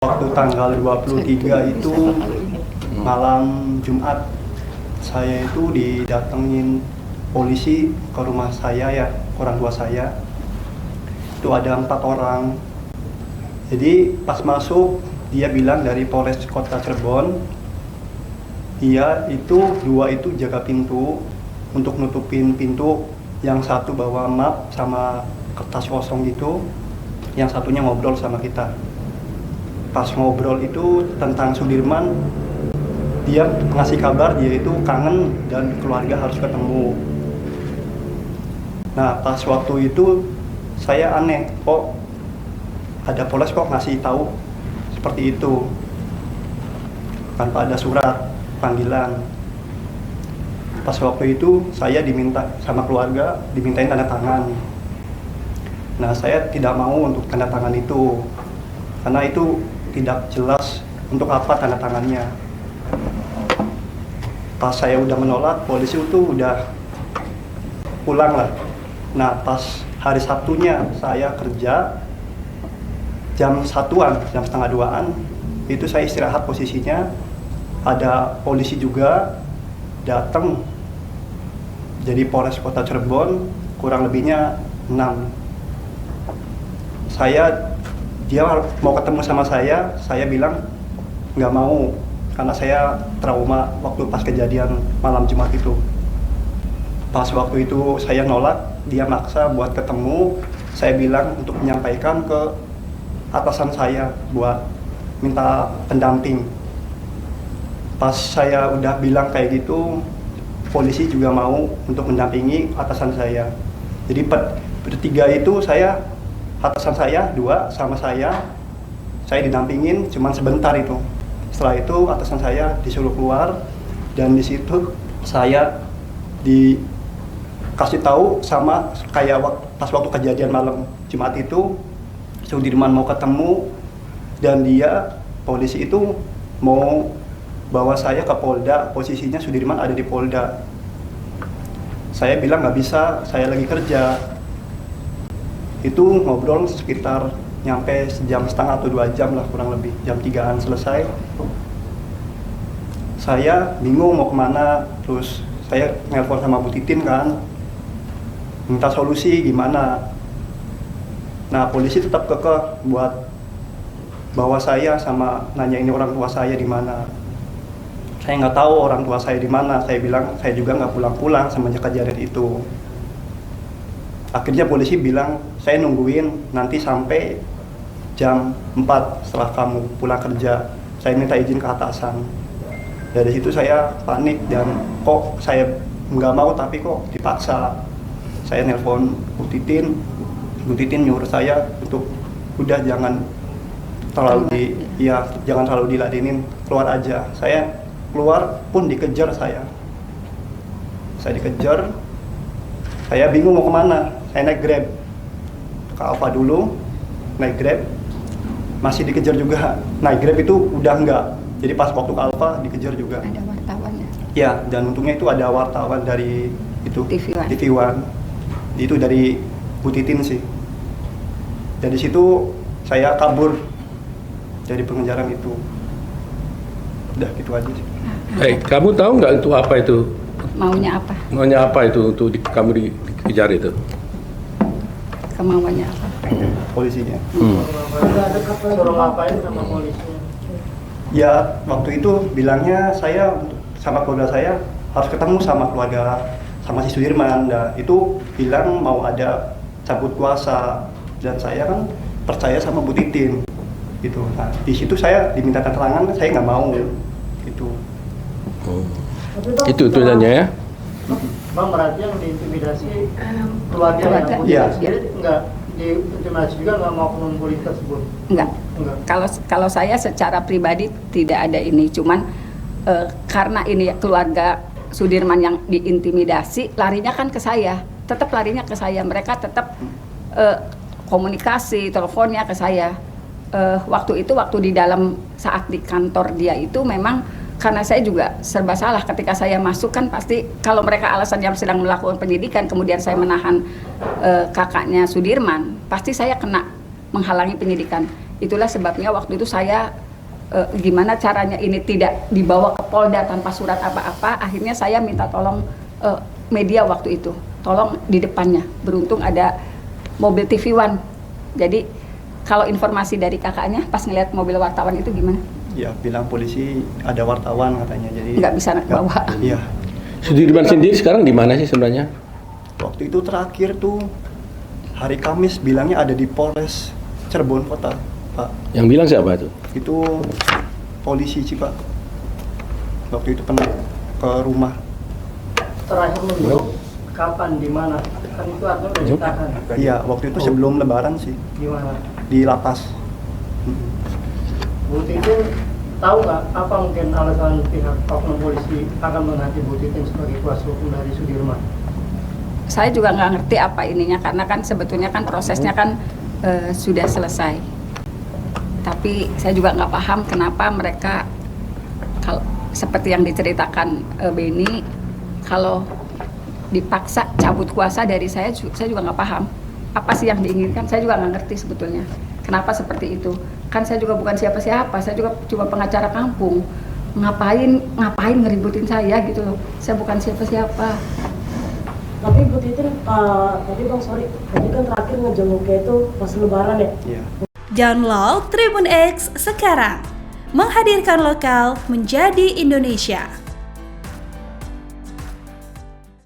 Waktu tanggal 23 itu malam Jumat, saya itu didatengin polisi ke rumah saya ya, orang tua saya. Itu ada 4 orang. Jadi pas masuk dia bilang dari Polres Kota Cirebon. Dia itu 2 itu jaga pintu untuk nutupin pintu. Yang satu bawa map sama kertas kosong gitu. Yang satunya ngobrol sama kita. Pas ngobrol itu tentang Sudirman, dia ngasih kabar dia itu kangen dan keluarga harus ketemu. Nah pas waktu itu saya aneh, kok ada Polres kok ngasih tahu seperti itu tanpa ada surat panggilan. Pas waktu itu saya diminta sama keluarga dimintain tanda tangan. Nah saya tidak mau untuk tanda tangan itu karena itu tidak jelas untuk apa tanda tangannya. Pas saya udah menolak, polisi itu udah pulang lah. Nah pas hari Sabtunya saya kerja jam 1-an, jam setengah 2-an, itu saya istirahat posisinya. Ada polisi juga datang. Jadi Polres Kota Cirebon kurang lebihnya 6. Dia mau ketemu sama saya bilang nggak mau karena saya trauma waktu pas kejadian malam Jumat itu. Pas waktu itu saya nolak, dia maksa buat ketemu. Saya bilang untuk menyampaikan ke atasan saya buat minta pendamping. Pas saya udah bilang kayak gitu, polisi juga mau untuk mendampingi atasan saya. Jadi bertiga itu atasan saya 2 sama saya didampingin cuman sebentar itu. Setelah itu atasan saya disuruh keluar dan di situ saya dikasih tahu sama kayak pas waktu kejadian malam Jumat itu Sudirman mau ketemu dan polisi itu mau bawa saya ke Polda, posisinya Sudirman ada di Polda. Saya bilang nggak bisa, saya lagi kerja. Itu ngobrol sekitar nyampe sejam setengah atau 2 jam lah kurang lebih, jam 3-an selesai. Saya bingung mau kemana, terus saya nelpon sama Bu Titin kan, minta solusi gimana. Nah polisi tetap kekeh buat bawa saya sama nanya ini orang tua saya di mana. Saya nggak tahu orang tua saya di mana. Saya bilang saya juga nggak pulang-pulang semenjak kejadian itu. Akhirnya polisi bilang saya nungguin nanti sampai jam 4 setelah kamu pulang kerja. Saya minta izin ke atasan. Dari situ saya panik dan kok saya nggak mau tapi kok dipaksa. Saya nelpon Bu Titin nyuruh saya untuk udah jangan terlalu diladenin, keluar aja. Saya keluar pun dikejar saya dikejar. Saya bingung mau kemana. Saya naik Grab ke Alfa dulu, naik Grab masih dikejar juga. Naik Grab itu udah enggak, jadi pas waktu ke Alfa dikejar juga. Ada wartawannya ya, dan untungnya itu ada wartawan dari itu TV One. Itu dari Bu Titin sih. Dari situ saya kabur dari pengejaran itu. Udah gitu aja sih. Baik, kamu tahu nggak itu apa itu? Maunya apa? Maunya apa itu untuk kamu dikejar itu? Kemauannya apa? Polisinya. Suruh ngapain sama polisinya? Ya waktu itu bilangnya saya sama keluarga saya harus ketemu sama keluarga sama si Sudirman. Nah itu bilang mau ada cabut kuasa dan saya kan percaya sama Bu Titin gitu. Nah di situ saya diminta keterangan, saya nggak mau gitu. Itu tulisannya ya? Bang, berarti yang diintimidasi keluarga yang Iya. sendiri nggak diintimidasi juga, nggak mau mengumpulin tersebut? Enggak. Kalau saya secara pribadi tidak ada ini, cuman karena ini keluarga Sudirman yang diintimidasi, larinya kan ke saya, tetap larinya ke saya. Mereka tetap komunikasi, teleponnya ke saya. Waktu di dalam saat di kantor dia itu memang karena saya juga serba salah ketika saya masuk kan pasti kalau mereka alasan yang sedang melakukan penyidikan kemudian saya menahan kakaknya Sudirman, pasti saya kena menghalangi penyidikan. Itulah sebabnya waktu itu saya gimana caranya ini tidak dibawa ke Polda tanpa surat apa-apa. Akhirnya saya minta tolong media waktu itu, tolong di depannya. Beruntung ada mobil TV One. Jadi kalau informasi dari kakaknya pas ngeliat mobil wartawan itu gimana? Ya bilang polisi ada wartawan katanya, jadi Nggak bisa bawa. Iya. Sudirman sendiri sekarang di mana sih sebenarnya? Waktu itu terakhir tuh hari Kamis bilangnya ada di Polres Cirebon Kota, Pak. Yang bilang siapa itu? Itu polisi sih, Pak. Waktu itu pernah ke rumah. Terakhir menurut kapan, di mana? Kan itu artinya udah ditahan. Iya, waktu itu sebelum Lebaran sih, Di mana? di lapas. Bu Titin tahu nggak apa mungkin alasan pihak oknum polisi akan mengganti Bu Titin sebagai kuasa hukum dari Sudirman? Saya juga nggak ngerti apa ininya, karena kan sebetulnya kan prosesnya kan sudah selesai. Tapi saya juga nggak paham kenapa mereka, kalau seperti yang diceritakan Beni, kalau dipaksa cabut kuasa dari saya juga nggak paham apa sih yang diinginkan. Saya juga nggak ngerti sebetulnya kenapa seperti itu. Kan saya juga bukan siapa-siapa, saya juga cuma pengacara kampung. Ngapain ngeributin saya gitu loh. Saya bukan siapa-siapa. Tapi Bu Titin, tadi Bang tadi kan terakhir ngejenguknya itu pas Lebaran ya? Iya. Download Tribun X sekarang, menghadirkan lokal menjadi Indonesia.